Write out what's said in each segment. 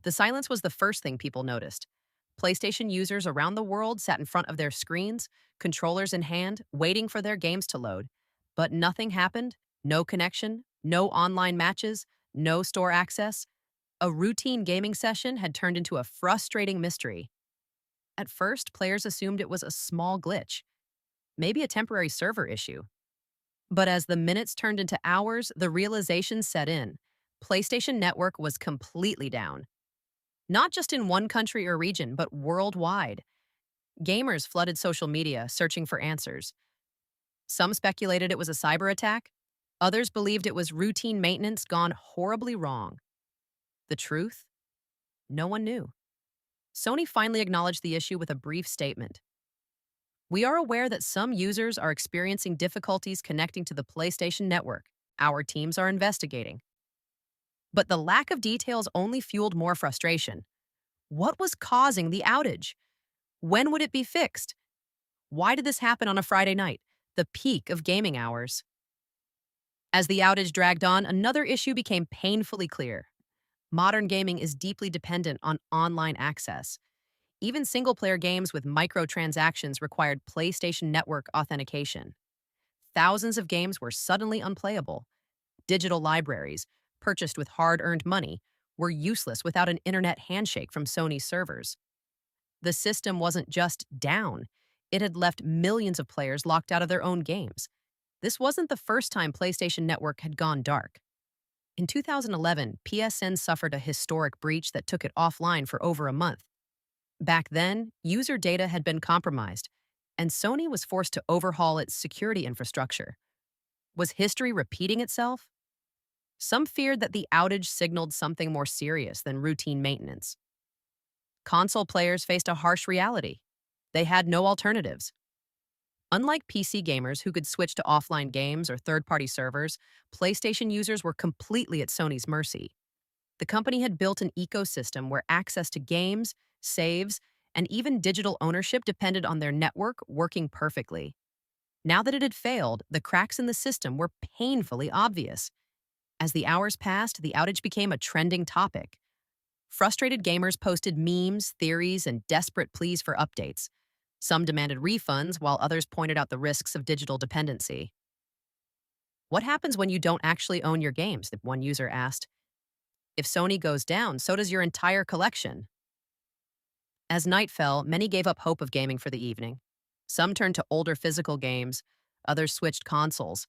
The silence was the first thing people noticed. PlayStation users around the world sat in front of their screens, controllers in hand, waiting for their games to load. But nothing happened. No connection, no online matches, no store access. A routine gaming session had turned into a frustrating mystery. At first, players assumed it was a small glitch, maybe a temporary server issue. But as the minutes turned into hours, the realization set in. PlayStation Network was completely down. Not just in one country or region, but worldwide. Gamers flooded social media, searching for answers. Some speculated it was a cyber attack. Others believed it was routine maintenance gone horribly wrong. The truth? No one knew. Sony finally acknowledged the issue with a brief statement. We are aware that some users are experiencing difficulties connecting to the PlayStation Network. Our teams are investigating. But the lack of details only fueled more frustration. What was causing the outage? When would it be fixed? Why did this happen on a Friday night, the peak of gaming hours? As the outage dragged on, another issue became painfully clear. Modern gaming is deeply dependent on online access. Even single-player games with microtransactions required PlayStation Network authentication. Thousands of games were suddenly unplayable. Digital libraries, purchased with hard-earned money, were useless without an internet handshake from Sony's servers. The system wasn't just down, it had left millions of players locked out of their own games. This wasn't the first time PlayStation Network had gone dark. In 2011, PSN suffered a historic breach that took it offline for over a month. Back then, user data had been compromised, and Sony was forced to overhaul its security infrastructure. Was history repeating itself? Some feared that the outage signaled something more serious than routine maintenance. Console players faced a harsh reality. They had no alternatives. Unlike PC gamers who could switch to offline games or third-party servers, PlayStation users were completely at Sony's mercy. The company had built an ecosystem where access to games, saves, and even digital ownership depended on their network working perfectly. Now that it had failed, the cracks in the system were painfully obvious. As the hours passed, the outage became a trending topic. Frustrated gamers posted memes, theories, and desperate pleas for updates. Some demanded refunds, while others pointed out the risks of digital dependency. What happens when you don't actually own your games? One user asked. If Sony goes down, so does your entire collection. As night fell, many gave up hope of gaming for the evening. Some turned to older physical games, others switched consoles,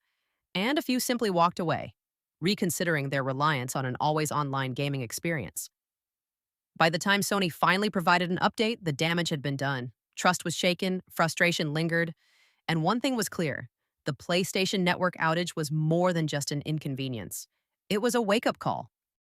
and a few simply walked away, reconsidering their reliance on an always online gaming experience. By the time Sony finally provided an update, the damage had been done. Trust was shaken, frustration lingered, and one thing was clear. The PlayStation Network outage was more than just an inconvenience. It was a wake-up call.